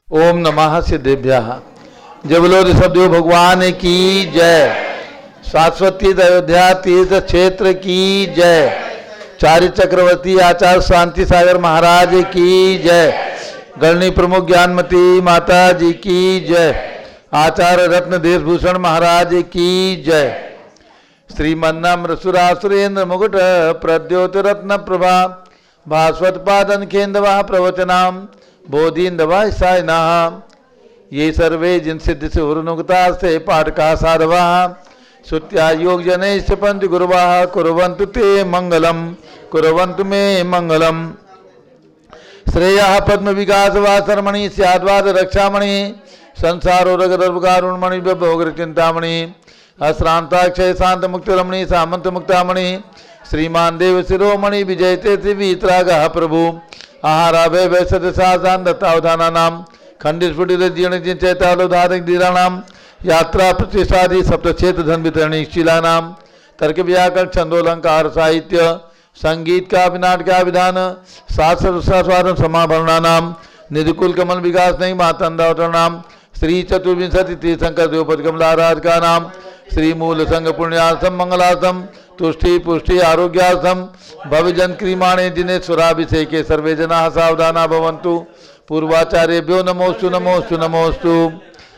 ओम नमः सिद्धेभ्यः। जय बोलो ऋषभदेव भगवान की जय। शाश्वती अयोध्या तीर्थ क्षेत्र की जय। चार्य चक्रवर्ती आचार्य शांति सागर महाराज की जय। गणनी प्रमुख ज्ञानमती माता जी की जय। आचार्य रत्न देशभूषण महाराज की जय। श्रीमन्नम्र सुरासुरेन्द्र मुकुट प्रद्योतरत्न प्रभा भास्वत पादन खेन्दवा प्रवचनाम बोधीन्दवा सायनः। ये सर्वे जिन सिद्ध से उरुनुगता से पाठका साधवा श्रुत्या योग जनैश्च पंच गुरुवाः कुर्वन्तु ते मंगलम कुर्वन्तु मे मंगलम। श्रेयः पद्म विकास वा शर्मणि स्याद्वाद रक्षामणि संसारो रगदर्वकारुणमणि भोग चिंतामणि अश्रांताक्षय शांत मुक्त रमणि सामंत मुक्तामणि श्रीमान देव शिरोमणि विजयते त्रिवीतरागः प्रभु आहाराभय वैसत साधान दत्तावधाना नाम खंडित स्फुटित जीर्ण चैतालोधारक धीराणाम यात्रा प्रतिष्ठादि सप्तक्षेत्र धन वितरणी शिला नाम तर्क व्याकरण छंदोलंकार साहित्य संगीत का विनाट का विधान शास्त्र स्वादन समाभरणा नाम निधिकुल कमल विकास नहीं मातंदावतर नाम श्री चतुर्विंशति तीर्थंकर देवपद कमलाराज का नाम श्री मूल संघ पुण्यार्थम मंगलार्थम तुष्टि पुष्टि आरोग्यार्थम भवजन क्रीमाणे जिन्हें सुराभिषेके सर्वे जना सावधाना भवन्तु। पूर्वाचार्यभ्यो नमोस्तु नमोस्तु नमोस्तु।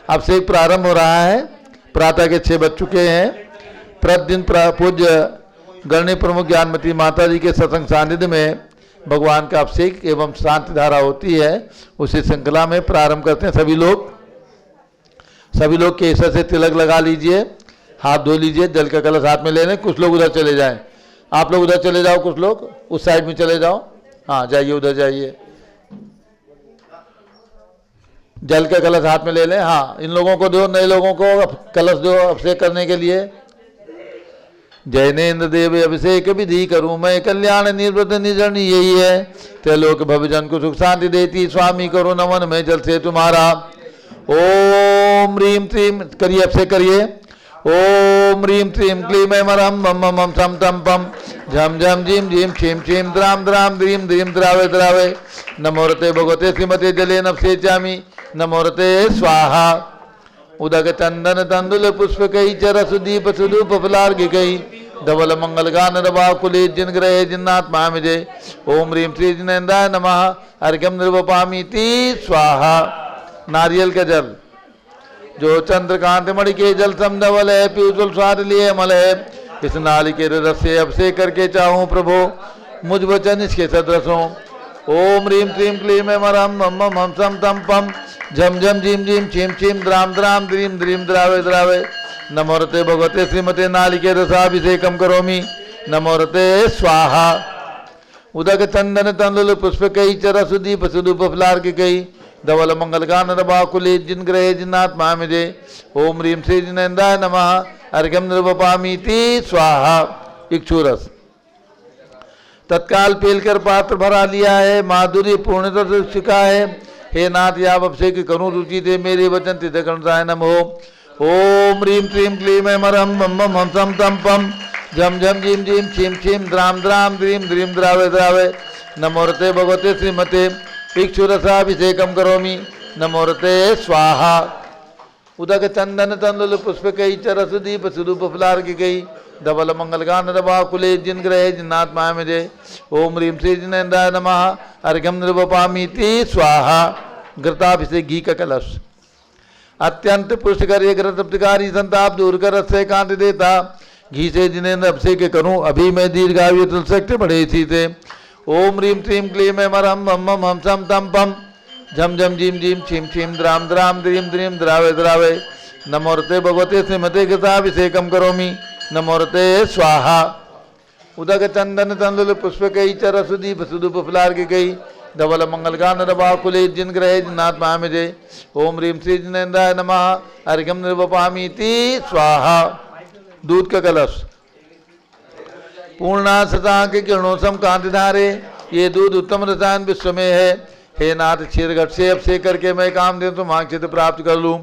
अब से प्रारंभ हो रहा है। प्रातः के 6 बज चुके हैं। प्रतिदिन पूज्य गणनी प्रमुख ज्ञानमती माता जी के सत्संग सानिध्य में भगवान का अभिषेक एवं शांति धारा होती है। उसी श्रृंखला में प्रारंभ करते हैं। सभी लोग केसर से तिलक लगा लीजिए, हाथ धो लीजिए, जल का कलश हाथ में ले लें। कुछ लोग उधर चले जाएं, आप लोग उधर चले जाओ, कुछ लोग उस साइड में चले जाओ। हाँ जाइए, उधर जाइए, जल का कलश हाथ में ले लें। हाँ इन लोगों को दो, नए लोगों को कलश दो अभिषेक करने के लिए। जैनेन्द्र देव अभिषेक विधि करूं मैं कल्याण निर्वृत निजरणी यही है। त्रिलोक भवजन को सुख शांति देती स्वामी करो नमन में जल से तुम्हारा। ओम ह्रीम त्रीम करिए, अभिषेक करिए। ओम ह्रीम त्रीम क्लीम मरम मम मम सम तम पम झम झम झीम झीम छीम छीम द्राम द्राम द्रीम द्रीम द्रावे द्रावे। नमोरते भगवते श्रीमते जले नभसेचामी नमोरते स्वाहा। उदक चंदन तंदुल पुष्प कई चर सुदीप सुदूप फलार्घ्य कई धवल मंगल गान रवा कुले जिन ग्रहे जिन्नात्मा मिजे। ओम ह्रीम श्री जिनेन्द्राय नमः अर्घ्यम निर्वपामी ती स्वाहा। नारियल का जल जो चंद्रकांत मणि के जल समधवल है पीयूष स्वाद लिए अमल है। इस नाली के रस से अभिषेक करके चाहूँ प्रभु मुझ वचन इसके सदृशों। ओम ह्रीम क्लीम क्लीम मरम मम हम सम तम पम झम झम झीम झीम छीम छीम द्राम द्राम द्रीम द्रीम द्रावे द्रावे। नमोरते भगवते श्रीमते नालिके रसाभिषेकम करोमि नमोरते स्वाहा। उदक चंदन तंदुल पुष्प कई चर सुदीप सुदूप फलार्घ्य कई धवल मंगल गान रवा कुले जिन ग्रहे जिन्नात्मा मिजे। ओम ह्रीम श्री जिनेन्द्राय नमः अर्घ्यम निर्वपामी ती स्वाहा। इक्षुरस तत्काल पेलकर पात्र भरा लिया है, माधुर्य पूर्णता से छिका है। हे नाथ याव अभिषेक करूं रुचि थे मेरे वचन तीर्थकर्णसाय नमो। ओम ह्रीम क्लीम क्लीम मरम मम हम सम तम पम झम झम झीम झीम छीम छीम द्राम द्राम द्रीम द्रीम द्रावे द्रावे। नमोरते भगवते श्रीमते इक्षुरसाभिषेकम करोमि नमोरते स्वाहा। उदक चंदन तंदुल पुष्प कई चर सुदीप सुदूप फलार्घ्य कई धवल मंगल गान रवा कुले जिन ग्रहे जिन्नात्मा मिजे। ओम ह्रीम श्री जिनेन्द्राय नमः अर्घ्यम निर्वपामी ती स्वाहा। घृताभिषेक घी का कलश अत्यंत पुष्टिकर एक रतकारी संताप दूर कर रस से कांति देता। घी से जिनेन्द्र अभिषेक करूं अभी मैं दीर्घायु तुलसक्त बढ़े इसी थे। ओम ह्रीम त्रीम क्लीम मरम मम हम सम तम पम झम झम झीम झीम छीम छीम द्राम द्राम द्रीम द्रीम द्रावे द्रावे। नमोरते भगवते श्रीमते घृताभिषेकम करोमि नमोरते स्वाहा। उदक चंदन तंदुल पुष्प कई चर सुदीप सुदूप फलार्घ्य कई धवल मंगल गान रवा कुले जिन ग्रहे जिन्नात्मा मिजे। ओम ह्रीम श्री जिनेन्द्राय नमः अर्घ्यम निर्वपामी ती स्वाहा। दूध का कलश पूर्णा शतांक किरणों सम कांति धारे ये दूध उत्तम रसायन विश्व में है। हे नाथ क्षीर घट से अभिषेक करके मैं काम दे तो मांग प्राप्त कर लूँ।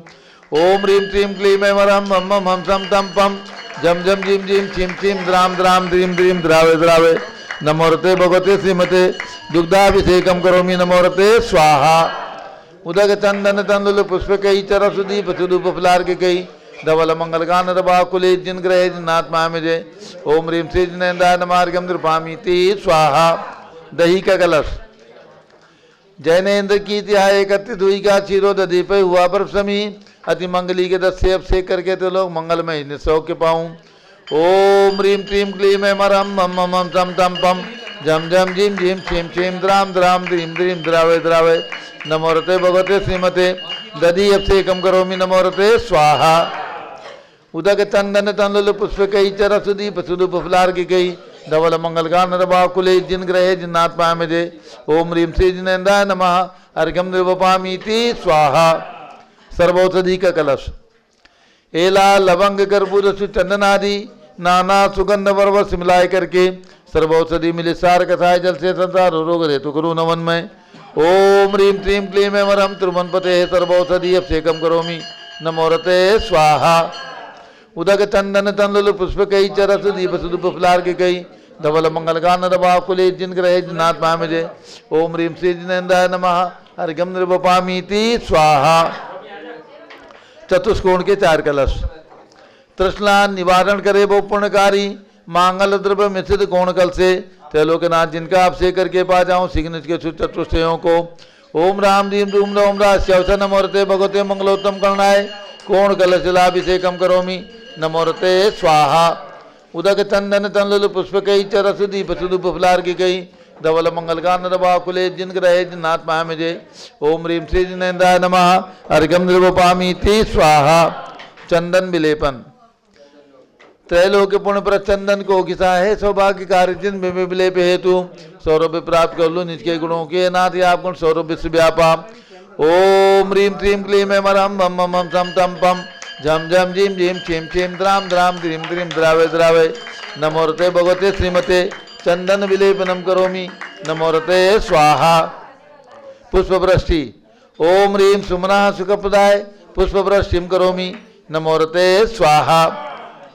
ओम ह्रीम त्रीम क्लीम मरम मम हम सम तम पम झम झम झीम झीम छीम छीम द्राम द्राम द्रीम द्रीम द्रावे द्रावे। नमोरते भगवते श्रीमते दुग्धाभिषेकम करोमि नमोरते स्वाहा। उदक चंदन तंदुल पुष्प कई चरस दीप सुदूप फलार के कई धवल मंगल गान रबाकुले जिन ग्रहे जिन्नात्मा में जय। ओम ह्रीम श्री जिनेन्द्राय नमार्गम नृपामीति स्वाहा। दही का कलश। जैनेन्द्र की तिहाई 31 हुई का क्षीरो दीप हुआ पर समी अति मंगली के 10 से अभिषेक करके तो लोग मंगलमय निसौख्य पाऊं। ओम ह्रीम क्लीम क्लीम मरम मम मम तम तम पम झम झम झीम झीम छीम छीम द्राम द्राम द्रीम द्रीम द्रावे द्रावे नमोरते भगवते श्रीमते दधी अभिषेकम करोमि नमोरते स्वाहा। उदक चंदन तंदुल पुष्प कई चरस दीप सुदूप फलार की कई धवल मंगल गान रबाकुले जिन ग्रहे जिन्नात्मा में जय। ओम ह्रीम श्री जिनेन्द्राय नमः अर्घ्यम निर्वपामीति स्वाहा। सर्वौषधि का कलश। एला लवंग कर्पूर चंदनादि नाना सुगंध वर्वस मिलाए करके सर्वौषधि मिले सार कथाए जल से संसार रोग रेतु करु नवन में। ओम ह्रीम क्लीम क्लीम वरम त्रिमनपते सर्वौषधि अभिषेकम करोमि नमोरते स्वाहा। उदक चंदन तंदुल पुष्प कई चरस दीप सुदूप फलार के कई धवल मंगल गान रबाकुले जिन ग्रहे जिन्नात्मा में जय। ओम ह्रीम श्री जिनेन्द्राय नमः अर्घ्यम निर्वपामीति स्वाहा। चतुष्कोण के 4 कलश। तृष्णा निवारण करे वो पुण्यकारी मांगल द्रव्य मिश्रित कोण कल से त्रैलोकनाथ जिनका अभिषेक करके पा जाऊं सिग्निज के चतुष्टयों को। ओम राम दीम धूम ओम राश्यवसन नमोरते भगवते मंगलोत्तम करणाय कोण कलश जलाभिषेकम करोमि नमोरते स्वाहा। उदक चंदन तंदुल पुष्प कई चरस दीप सुदूप फलार की कई धवल मंगल गान रबाकुले जिन ग्रहे जिन्नात्मा में जय। ओम ह्रीम श्री जिनेन्द्राय नमः अर्घ्यम निर्वपामीति स्वाहा। चंदन विलेपन। त्रैलोक पुण्य पर चंदन को घिसा है सौभाग्य कार्य जिन विलेप हेतु सौरभ प्राप्त कर लो निज के गुणों के नाथ आप गुण सौरभ विश्व व्यापा। ओम ह्रीम क्लीम क्लीम मरम मम मम सम तम पम झम झम झीम झीम छीम छीम द्राम द्राम द्रीम द्रीम द्रावे द्रावे नमोरते भगवते श्रीमते चंदन विलेपनम करोमि नमोरते स्वाहा। पुष्पवृष्टि। ओम ह्रीम सुमना सुखप्रदाय पुष्पवृष्टिम करोमि नमोरते स्वाहा।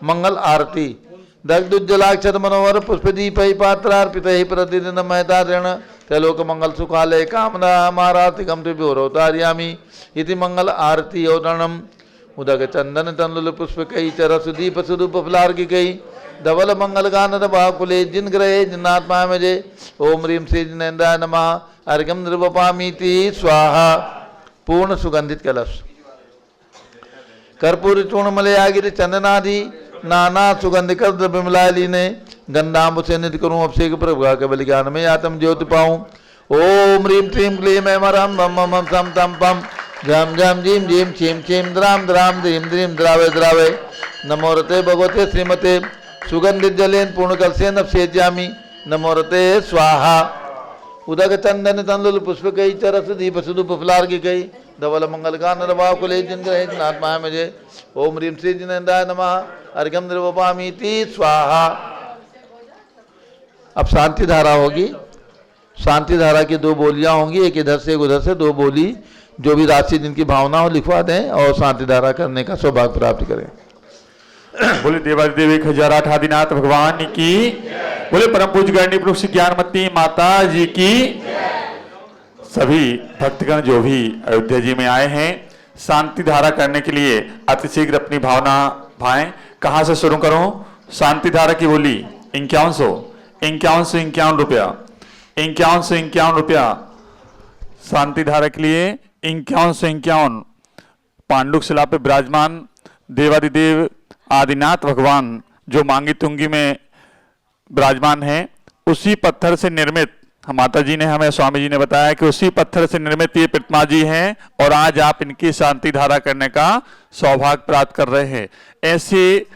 मंगल आरती। दग्धुज्जलाक्षर मनोहर पुष्पदीप पात्रार्पित प्रतिदिन महतारण त्रैलोक मंगल सुखालय कामना मारातिकम त्रिभ्योरोतार्यामि इति मंगल आरती औदणम। उदक चंदन तंदुल पुष्प कई चरस दीप सुदूप फलार की कई धवल मंगल गान रबाकुले जिन ग्रहे जिन्नात्मा में जय। ओम ह्रीम श्री जिनेन्द्राय नमः अर्घ्यम निर्वपामीति स्वाहा। पूर्ण सुगंधित कलश। कर्पूर चूर्ण मलयागिरि चंदनादि नाना सुगंध कर द्रव्य मिलाए लीने गंधाम्ब से निध करूं अभिषेक प्रभा के बलिज्ञान में आत्म ज्योति पाऊं। ओम ह्रीम क्लीम क्लीम मरम मम मम सम तम पम झम झम झीम झीम छीम छीम द्राम द्राम द्रीम द्रीम द्रावे द्रावे नमोरते भगवते श्रीमते सुगंधित जलेन पूर्ण कलसेन अभिषेच्यामि नमोरते स्वाहा। उदक चंदन तंदुल पुष्प कई चरस दीप सुदूप फलार की कई धवल मंगल गान रबाकुले जिन ग्रहे जिन्नात्मा में जय। ओम ह्रीम श्री जिनेन्द्राय नमः अर्घ्यम निर्वपामीति स्वाहा। अब शांति धारा होगी। शांति धारा की 2 बोलियां होंगी, एक इधर से एक उधर से। 2 बोली जो भी राशि जिनकी भावना हो लिखवा दें और शांति धारा करने का सौभाग्य प्राप्त करें। बोले देवादिदेव 1008 आदिनाथ भगवान की। बोले परम पूज्य गणनी पुरुष ज्ञानमती माता जी की। सभी भक्तगण जो भी अयोध्या जी में आए हैं शांति धारा करने के लिए अतिशीघ्र अपनी भावना भाएं। कहां से शुरू करूं? शांति धारा की बोली 51 रुपया 51 रुपया। शांति धारा के लिए 51 पांडुक शिला पे विराजमान देवादिदेव आदिनाथ भगवान जो मांगी तुंगी में विराजमान है उसी पत्थर से निर्मित माता जी ने हमें स्वामी जी ने बताया कि उसी पत्थर से निर्मित ये प्रतिमा जी हैं और आज आप इनकी शांति धारा करने का सौभाग्य प्राप्त कर रहे हैं। ऐसे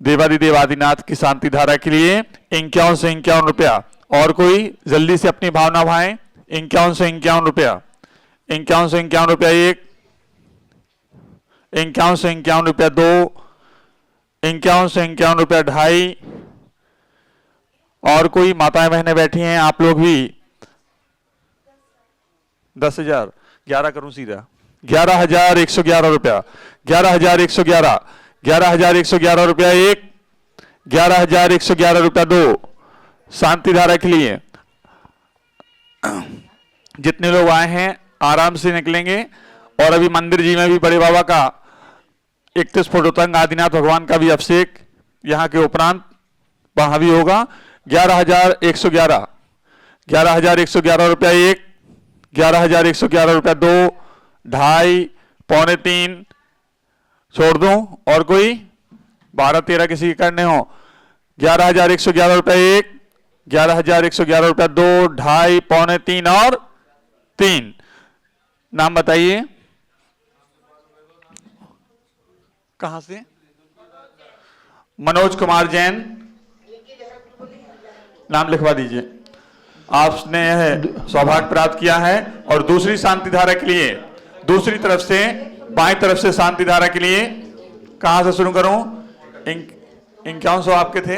देवादिदेव आदिनाथ की शांति धारा के लिए 51 रुपया। और कोई जल्दी से अपनी भावना भाएं। 51 रुपया 51 रुपया 1 51 रुपया 2 51 रुपया 2.5। और कोई माताएं बहनें बैठी हैं आप लोग भी 10,000 11 करूं सीधा 11,111 रुपया 11,111 11,111 रुपया 1 11,111 रुपया 2 शांति धारा के लिए। जितने लोग आए हैं आराम से निकलेंगे। और अभी मंदिर जी में भी बड़े बाबा का 31 फुट उतंग आदिनाथ भगवान का भी अभिषेक यहाँ के उपरांत वहां भी होगा। 11,111 11,111 रुपया 1, 11,111 रुपया 2, 2.5, पौने 3 छोड़ दूं और कोई 12-13 किसी के करने हो। 11,111 रुपया 1, 11,111 रुपया 2, 2.5, पौने 3 और 3। नाम बताइए कहां से? मनोज कुमार जैन, नाम लिखवा दीजिए। आपने यह सौभाग्य प्राप्त किया है। और दूसरी शांति धारा के लिए दूसरी तरफ से बाएं तरफ से शांति धारा के लिए कहां से शुरू करूं? 5100 आपके थे,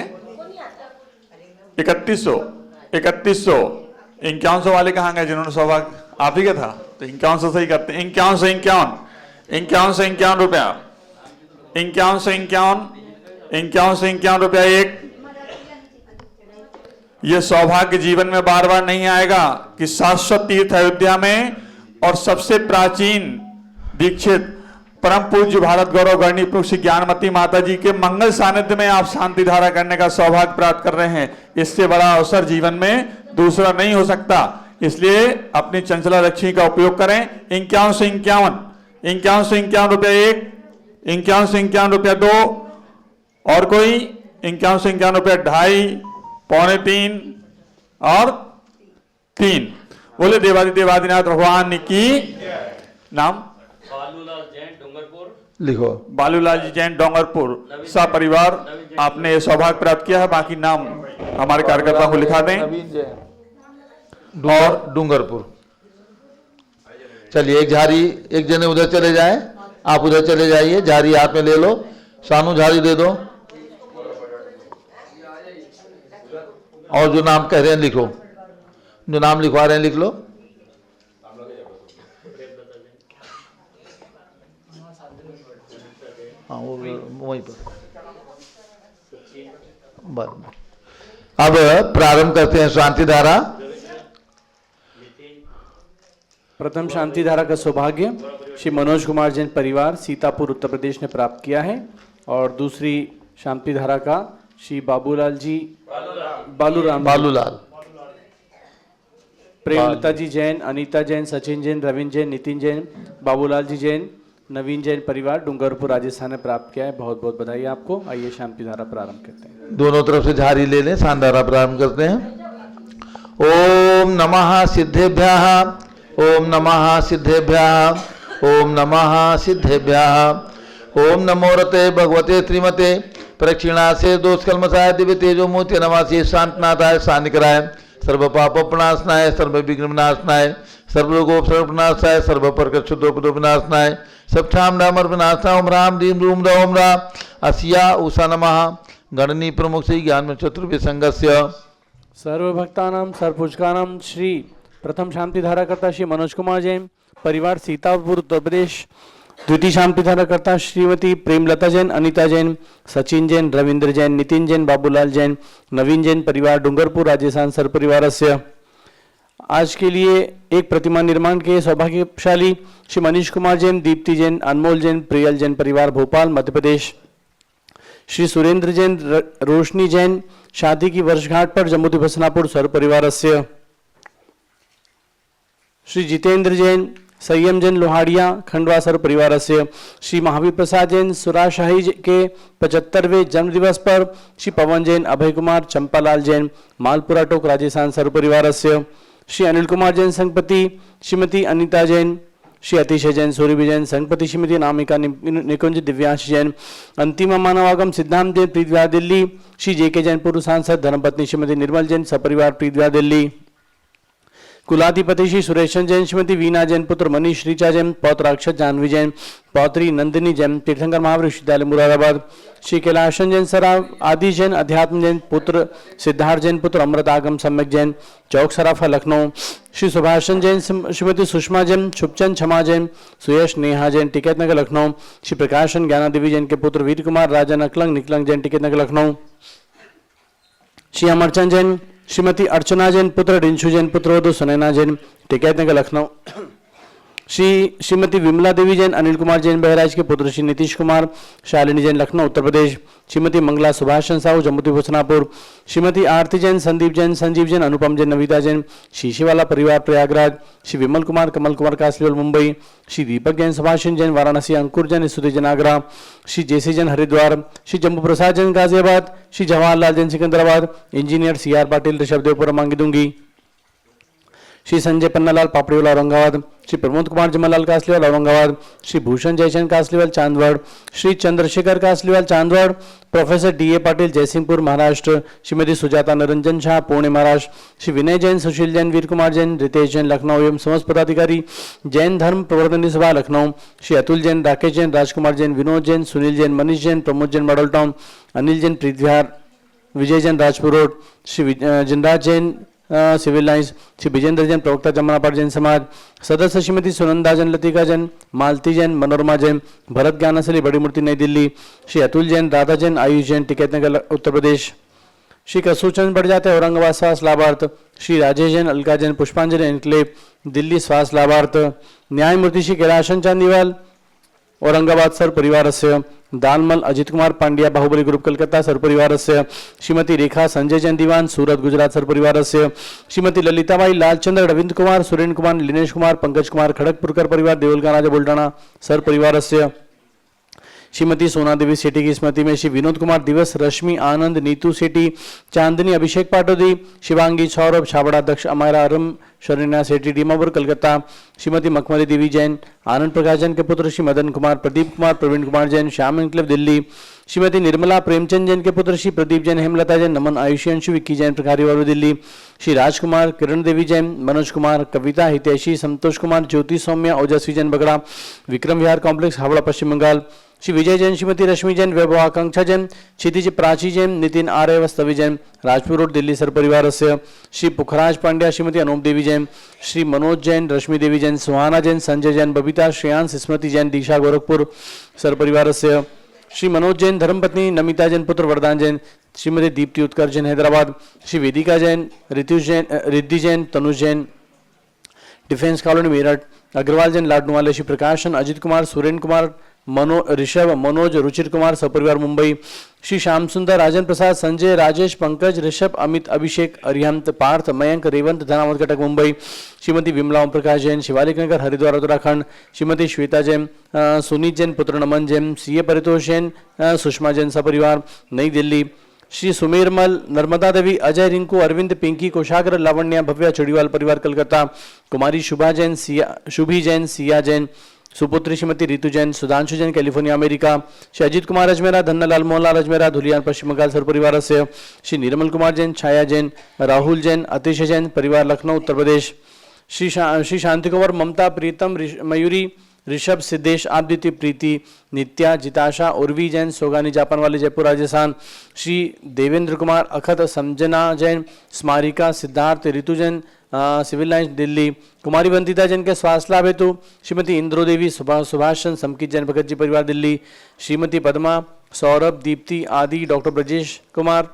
3100 5100 वाले कहां गए जिन्होंने सौभाग्य? आप ही का था तो 5100 सही करते हैं। 51 रुपया 51 रुपया 1। यह सौभाग्य जीवन में बार बार नहीं आएगा कि शाश्वत तीर्थ अयोध्या में और सबसे प्राचीन दीक्षित परम पूज्य भारत गौरव गणनी प्रमुख श्री ज्ञानमती माता जी के मंगल सानिध्य में आप शांति धारा करने का सौभाग्य प्राप्त कर रहे हैं। इससे बड़ा अवसर जीवन में दूसरा नहीं हो सकता। इसलिए अपनी चंचला लक्ष्मी का उपयोग करें। 51 रुपया 1, 51 रुपया 2 और कोई 51 रुपया 2.5, पौने 3 और 3। बोले देवादिदेव आदिनाथ भगवान की। नाम बालूलाल जैन डोंगरपुर लिखो। बालूलाल जी जैन डोंगरपुर सपरिवार आपने ये सौभाग्य प्राप्त किया है। बाकी नाम हमारे कार्यकर्ताओं को लिखा दें। और डूंगरपुर। चलिए एक झाड़ी, एक जने उधर चले जाए, आप उधर चले जाइए, झाड़ी हाथ में ले लो। सानू झाड़ी दे दो और जो नाम कह रहे हैं लिखो, जो नाम लिखवा रहे हैं लिख लो। हाँ वो वहीं पर। अब प्रारंभ करते हैं शांति धारा। प्रथम शांति धारा का सौभाग्य श्री मनोज कुमार जैन परिवार सीतापुर उत्तर प्रदेश ने प्राप्त किया है। और दूसरी शांति धारा का श्री बाबूलाल जी बालूलाल प्रेमलता जी जैन, अनीता जैन, सचिन जैन, रविंद्र जैन, नितिन जैन, बाबूलाल जी जैन, नवीन जैन परिवार डूंगरपुर राजस्थान ने प्राप्त किया है। बहुत बहुत बधाई आपको। आइए शांति धारा प्रारंभ करते हैं। दोनों तरफ से झाड़ी ले लें, शांति धारा प्रारंभ करते हैं। ओम नमः सिद्धेभ्यः, ओम नमः सिद्धेभ्यः, ओम नमः सिद्धेभ्यः, ओम नमो रते भगवते श्रीमते प्रक्षिणासे दोषकल्मषाय दिव्य तेजो मूर्ति नवासी शांतनाथाय शांतिकराय सर्व पाप प्रणाशनाय सर्व विघ्न विनाशनाय सर्वलोकोप सर्वनाशाय सर्व परक शुद्धोपनाशनाय सप्ताम राम विनाशना। ओम राम रीम रूम ओम रा असिया उषा नमः गणनी प्रमुख श्री ज्ञान में चतुर्विसंगस्य सर्वभक्तानां सर्वपूजकानां श्री प्रथम शांति धारा करता श्री मनोज कुमार जैन परिवार सीतापुर उत्तर प्रदेश। द्वितीय शांति धारा करता श्रीमती प्रेमलता जैन, अनीता जैन, सचिन जैन, रविंद्र जैन, नितिन जैन, बाबूलाल जैन, नवीन जैन परिवार डूंगरपुर राजस्थान सर्वपरिवारस्य। आज के लिए एक प्रतिमा निर्माण के सौभाग्यशाली श्री मनीष कुमार जैन, दीप्ति जैन, अनमोल जैन, प्रियल जैन परिवार भोपाल मध्य प्रदेश। श्री सुरेंद्र जैन, रोशनी जैन शादी की वर्षगांठ पर जम्मू बसनापुर सर्वपरिवारस्य। श्री जितेंद्र जैन, संयम जैन लोहाड़िया खंडवा सर्वपरिवारस्य। श्री महावीर प्रसाद जैन सुराशाही के 75वें जन्मदिवस पर श्री पवन जैन, अभय कुमार, चंपालाल जैन मालपुरा टोक राजस्थान सर्वपरिवारस्य। श्री अनिल कुमार जैन संगपति, श्रीमती अनीता जैन, श्री अतिशय जैन, सूर्य जैन संगपति, श्रीमती नामिका निकुंज, दिव्यांश जैन, अंतिम मानवागम सिद्धांत जैन प्रीत विहार दिल्ली। श्री जेके जैन पूर्व सांसद, धर्मपत्नी श्रीमती निर्मल जैन सपरिवार प्रीत विहार दिल्ली। कुलाधिपति श्री सुरेशन जैन, श्रीमती वीना जैन, पुत्र मनीष ऋचा जैन, पौत्र अक्षत जानवी जैन, पौत्री नंदिनी जैन, तीर्थंकर महाविश्वविद्यालय मुरादाबाद। श्री कैलाशन जैन सराफ, आदि जैन, अध्यात्म जैन, पुत्र सिद्धार्थ जैन, पुत्र अमृत आगम सम्यक जैन, चौक सराफा लखनऊ। श्री सुभाषन जैन, श्रीमती सुषमा जैन, छुपचंद क्षमा जैन, सुयश नेहा जैन, टिकैत नगर लखनऊ। श्री प्रकाशन ज्ञानादेवी जैन के पुत्र वीर कुमार, राजन अकलंग निकलंग जैन, टिकैत नगर लखनऊ। श्री अमरचंद जैन, श्रीमती अर्चना जैन, पुत्र डिंशु जैन, पुत्र वधु सुनैना जैन, टिकैत नगर लखनऊ। श्रीमती विमला देवी जैन अनिल कुमार जैन बहराइच के पुत्र श्री नीतीश कुमार शालिनी जैन लखनऊ उत्तर प्रदेश, श्रीमती मंगला सुभाषचंद्र साहू जम्मू भूसनापुर, श्रीमती आरती जैन संदीप जैन संजीव जैन अनुपम जैन नविता जैन शीशीवाला परिवार Prayagraj, Shri Vimal Kumar Kamal Kumar Kasliwal Mumbai, Shri Deepak Jain Subhashchandra Jain Varanasi, Ankur Jain Stuti Jain Agra, Shri J C Jain Haridwar, Shri Jammu Prasad Jain Ghaziabad, Shri Jawaharlal Jain Secunderabad, engineer C R Patil Rishabhdevpur Mangitungi, Shri Sanjay Pannalal Papdiwala Aurangabad, Shri Pramod Kumar Jamlal Kasliwal Aurangabad, Shri Bhushan Jaichand Kasliwal Chandwad, Shri Chandrashekhar Kasliwal Chandwad, professor D A Patil Jaysingpur Maharashtra, Shrimati Sujata Niranjan Shah Pune Maharashtra, Shri Vinay Jain Sushil Jain Veer Kumar Jain Ritesh Jain Lucknow एवं समस्त पदाधिकारी जैन धर्म Pravartan Sabha Lucknow, Shri Atul Jain Rakesh Jain Rajkumar Jain Vinod Jain Sunil Jain Manish Jain Pramod Jain Model Town, Anil Jain Preet Vihar, Vijay Jain Rajpur Road, Shri Jinraj Jain Civil Lines, Shri Vijendra Jain प्रवक्ता जमनापाट जैन समाज, सदस्य श्रीमती सुनंदा जैन लतिका जैन मालती जैन मनोरमा जैन भरत ज्ञानसली बड़ी मूर्ति नई दिल्ली, श्री अतुल जैन राधा जैन आयुष जैन टिकैत नगर उत्तर प्रदेश, श्री कसूचंद बढ़ औरंगाबाद स्वास्थ्य लाभार्थ, श्री राजेश जैन अलका जैन पुष्पांजलि एनक्लेव दिल्ली स्वास्थ्य लाभार्थ, न्यायमूर्ति श्री कैलाशन चांदीवाल औरंगाबाद सर परिवारस्य, दानमल अजित कुमार पांड्या बाहुबली ग्रुप कलकत्ता सर परिवारस्य, श्रीमती रेखा संजय जैन दीवान सूरत गुजरात सर परिवारस्य, श्रीमती ललिताबाई लालचंद्र रविंद्र कुमार सुरेंद्र कुमार लिनेश कुमार पंकज कुमार खड़गपुरकर परिवार देवलगा राजा बुल्ढाणा सर परिवारस्य, श्रीमती सोना देवी सेठी की स्मृति में श्री विनोद कुमार दिवस, रश्मि आनंद नीतू सेठी चांदनी अभिषेक पाटोदी, शिवांगी सौरभ छाबड़ा दक्ष अमायरा अरम शरण्या सेठी डीमापुर कलकत्ता, श्रीमती मखमली देवी जैन आनंद प्रकाश जैन के पुत्र श्री मदन कुमार प्रदीप कुमार प्रवीण कुमार जैन श्याम एनक्लेव दिल्ली, श्रीमती निर्मला प्रेमचंद जैन के पुत्र श्री प्रदीप जैन हेमलता जैन नमन आयुषी अंशु विक्की जैन प्रखारी वालू दिल्ली, श्री राजकुमार किरण देवी जैन मनोज कुमार कविता हितैषी संतोष कुमार ज्योति सौम्या ओजस्वी जैन बगड़ा विक्रम विहार कॉम्प्लेक्स हावड़ा पश्चिम बंगाल, श्री विजय जैन श्रीमती रश्मि जैन वैभव आकांक्षा जैन क्षितिज प्राची जैन नितिन आर्य वस्तवी जैन राजपुर रोड दिल्ली सर परिवारस्य, श्री पुखराज पांड्या श्रीमती अनूप देवी जैन, श्री मनोज जैन रश्मि देवी जैन सुहाना जैन संजय जैन बबीता श्रेयांश स्मृति जैन दीशा गोरखपुर सर परिवारस्य, श्री मनोज जैन धर्मपत्नी नमिता जैन पुत्र वरदान जैन, श्रीमती दीप्ति उत्कर्ष जैन हैदराबाद, श्री वेदिका जैन ऋतुष जैन रिद्धि जैन तनुज जैन डिफेंस कॉलोनी मेरठ, अग्रवाल जैन लाडनवाले, श्री प्रकाशन अजित कुमार सुरेंद्र कुमार ऋषभ मनोज रुचिर कुमार सपरिवार मुंबई, श्री श्याम सुंदर राजन प्रसाद संजय राजेश पंकज ऋषभ अमित अभिषेक अरिहंत पार्थ मयंक रेवंत धनावत घटक मुंबई, श्रीमती विमला ओम प्रकाश जैन शिवालिक नगर हरिद्वार उत्तराखंड, श्रीमती श्वेता जैन सुनीत जैन पुत्र नमन जैन सीए परितोष जैन सुषमा जैन सपरिवार नई दिल्ली, श्री सुमेरमल नर्मदा देवी अजय रिंकू अरविंद पिंकी कोशाग्र लावण्या भव्या चुड़ीवाल परिवार कलकत्ता, कुमारी शुभा जैन शुभी जैन सिया जैन सुपुत्री श्रीमती रितु जैन सुधांशु जैन कैलिफोर्निया अमेरिका, श्री अजित कुमार अजमेरा धन्नालाल मोहनलाल अजमेरा धुलियान पश्चिम बंगाल सर परिवार से, श्री निर्मल कुमार जैन छाया जैन राहुल जैन अतिश जैन परिवार लखनऊ उत्तर प्रदेश, श्री शांति कुमार ममता प्रीतम मयूरी ऋषभ सिद्धेश आदित्य प्रीति नित्या जिताशा उर्वी जैन सोगानी जापान वाले जयपुर राजस्थान, श्री देवेंद्र कुमार अखत संजना जैन स्मारिका सिद्धार्थ ऋतु जैन सिविल लाइन्स दिल्ली, कुमारी वंदिता जैन के स्वास्थ्य लाभ हेतु श्रीमती इंद्रो देवी सुभाष चंद्र समकित जैन भगत जी परिवार दिल्ली, श्रीमती पद्मा सौरभ दीप्ति आदि डॉक्टर ब्रजेश कुमार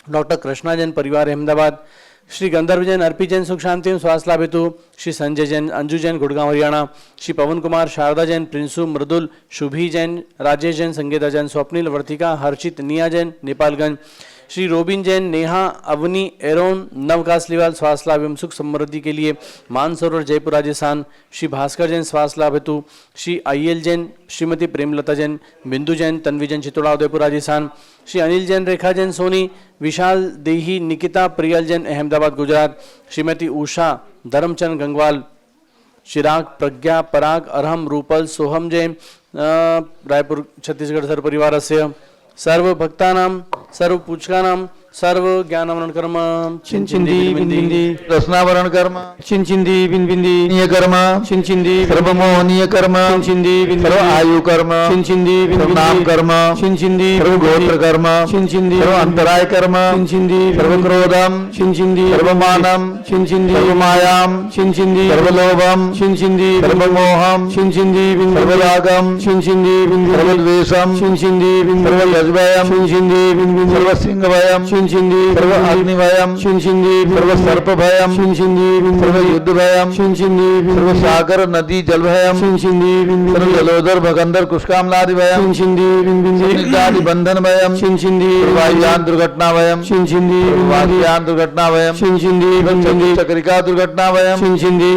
डॉक्टर कृष्णा जैन परिवार अहमदाबाद, श्री गंधर्व जैन अर्पी जैन सुख शांति एवं स्वास्थ्य लाभ हेतु श्री संजय जैन अंजू जैन गुड़गांव हरियाणा, श्री पवन कुमार शारदा जैन प्रिंसू मृदुल शुभी जैन राजेश जैन संगीता जैन स्वप्निल वर्तिका हर्षित निया जैन नेपालगंज, श्री रोबिन जैन नेहा अवनी एरोन नवकासलीवाल स्वास्थ्य लाभ एवं सुख समृद्धि के लिए मानसरोवर जयपुर राजस्थान, श्री भास्कर जैन स्वास्थ्य लाभ हेतु श्री आईएल जैन श्रीमती प्रेमलता जैन बिंदु जैन तन्वी जैन चित्तौड़ा उदयपुर राजस्थान, श्री अनिल जैन रेखा जैन सोनी विशाल देही निकिता प्रियल जैन अहमदाबाद गुजरात, श्रीमती उषा धर्मचंद गंगवाल चिराग प्रज्ञा पराग अरहम रूपल सोहम जैन रायपुर छत्तीसगढ़ सर परिवार से, सर्व भक्तानां सर्व पूजकानां सर्व ज्ञानावरण कर्म चिंचिंदी बिंबिंदी रसनावरण कर्म चिंचिंदी बिंबिंदी नीय कर्म चिंचिंदी सर्वमोहनीय कर्म चिंचिंदी सर्व आयु कर्म चिंचिंदी सर्व नाम कर्म चिंचिंदी सर्व गोत्र कर्म चिंचिंदी सर्व अंतराय कर्म चिंचिंदी सर्व क्रोधम चिंचिंदी सर्व मानम चिंचिंदी सर्व मायाम चिंचिंदी सर्व लोभम चिंचिंदी सर्व मोहम चिंचिंदी सर्व रागम चिंचिंदी सर्व द्वेषम चिंचिंदी सर्व यज्वयम चिंचिंदी सर्व सिंहवयम छिंदी सर्व अग्निभयम छिंदी सर्व सर्पभयम छिंदी सर्व युद्धभयम छिंदी सर्व सागर नदी जलभयम छिंदी सर्व जलोदर भगंदर कुष्कामलादि भयम छिंदी नित्यादि बंधन भयम छिंदी वायुयान दुर्घटना भयम छिंदी वायुयान दुर्घटना भयम छिंदी चक्रिका दुर्घटना भयम छिंदी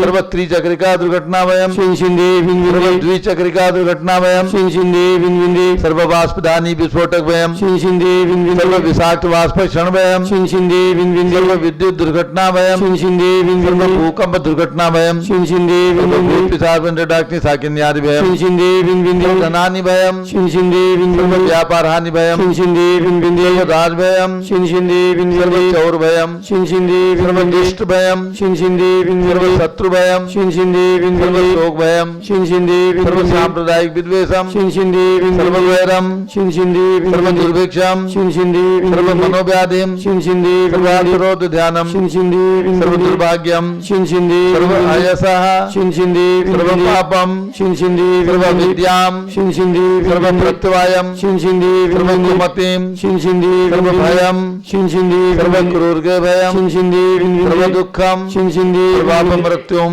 सर्व त्रिचक्रिका दुर्घटना भयम छिंदी सर्व द्विचक्रिका दुर्घटना भयम छिंदी सर्व वाष्पदानी विस्फोटक भयम छिंदी सर्व विषाक्त वाष्प क्षण भयम छिंदी सर्व विद्युत दुर्घटना भयम सर्व भूकंप दुर्घटना भयम सर्व भूत पिशाच डाक्नी साकिन्यादि भयम सर्व धनानि भयम सर्व व्यापार हानि भयम सर्व राज भयम सर्व चौर भयम सर्व दुष्ट भयम सर्व शत्रु भयम सर्व शोक भयम सर्व सांप्रदायिक विद्वेषम सर्व वैरम सर्व दुर्भिक्षम सर्व मनोव्याधिम सर्व ध्यानम सर्व दुर्भाग्यम सर्व अयसः सर्व पापम सर्व विद्याम सर्व प्रत्यवायम सर्व कुमतिम सर्व भयम सर्व क्रूरगे भयम सर्व दुखम सर्वाप मृत्युम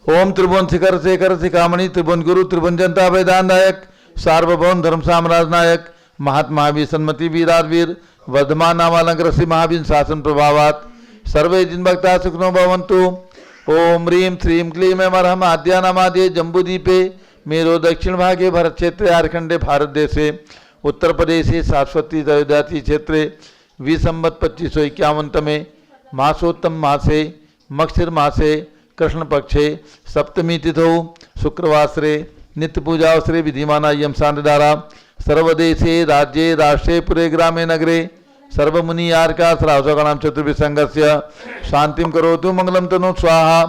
ओम त्रिभुवन शिखर शेखर शिखामणि त्रिभुवन गुरु त्रिभुवन जनता वेदांत नायक सार्वभौम धर्म साम्राज्य नायक महात्मा भी सन्मति वीराजवीर वर्धमान नामालंकर श्री महावीर शासन प्रभावात सर्वे जिन भक्ता सुखनो भवन्तु। ओम ह्रीं श्रीं क्लीं मरहम आद्यानामाद्ये जम्बूदीपे मेरो दक्षिण भागे भरत क्षेत्रे आर्खंडे भारत देशे उत्तर प्रदेशे सारस्वती तयोदयाति क्षेत्रे विसंवत 2551 तमे मासोत्तम मासे मक्षिर मासे कृष्ण पक्षे सप्तमी तिथौ शुक्रवासरे नित्य पूजावसरे विधिमाना यम शांतिधारा सर्वदेशे राज्ये राष्ट्रे पुरे ग्रामे नगरे सर्वमुनि यार्का श्रावसगणाम चतुर्विसंगस्य शांतिम करोतु मंगलम तनु स्वाहा।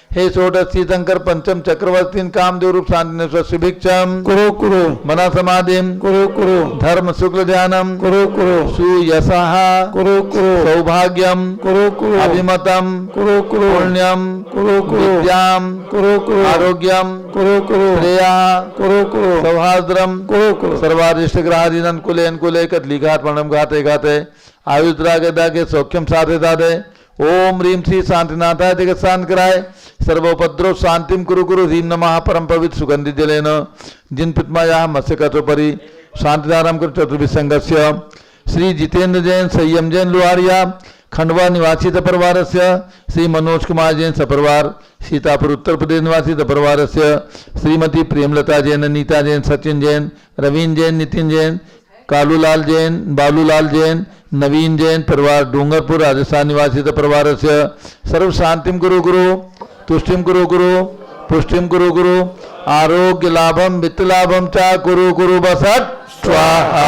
हे षोडशी शंकर पंचम चक्रवर्तीन कामदेव रूप शांति सुभिक्षम कुरु मना समाधिम कुरु धर्म शुक्ल ध्यानम कुरु सुयशः कुरु सौभाग्यम कुरु अभिमतम कुरु पुण्यम विद्याम आरोग्यम श्रेया सौहार्द्रम सर्वारिष्ट ग्रहाधीन अनुकूले अनुकूले कदलीघात प्रणम घाते घाते आयुद्रागे दागे सौख्यम साधे साधे। ओम ह्रीं श्री शांतिनाथाय जगत शांत कराय सर्वोपद्रव शांतिम कुरु कुरु ह्रीं नमः परम पवित्र सुगंधि जलेन जिन पितमाया मत्स्य कटोपरि शांतिधारम कर चतुर्विसंगस्य श्री जितेंद्र जैन संयम जैन लुहारिया खंडवा निवासी परिवार से श्री मनोज कुमार जैन सपरिवार सीतापुर उत्तर प्रदेश निवासी परिवार से श्रीमती प्रेमलता जैन अनीता जैन सचिन जैन रवीन जैन नितिन जैन कालूलाल जैन बालूलाल जैन नवीन जैन परिवार डूंगरपुर राजस्थान निवासी परिवार से सर्व शांतिम गुरु गुरु तुष्टिम गुरु गुरु पुष्टिम गुरु गुरु आरोग्य लाभम वित्त लाभम चा गुरु गुरु बसत स्वाहा।